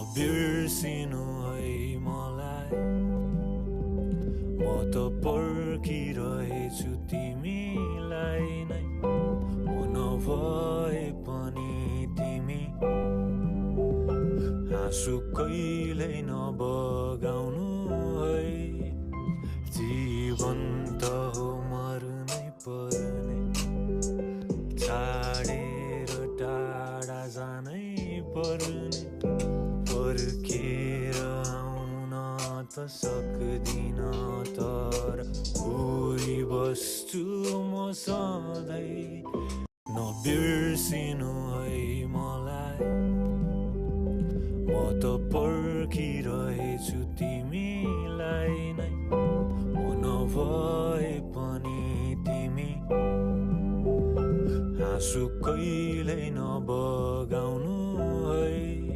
नबिर्सिनु है मलाई म त पर्खिरहेछु तिमीलाई नै म नभए पनि तिमी आँसु कहिल्यै नबगाउनु है जीवन त हो मर्नै पर्ने छाडेर टाढा जानै पर्ने फर्केर आउन त सक्दिन तर उडिबस्छु म सधैँ नबिर्सिनु है मलाई म त पर्खिरहेछु तिमीलाई नै म नभए पनि तिमी आँसु कहिल्यै नबगाउनु है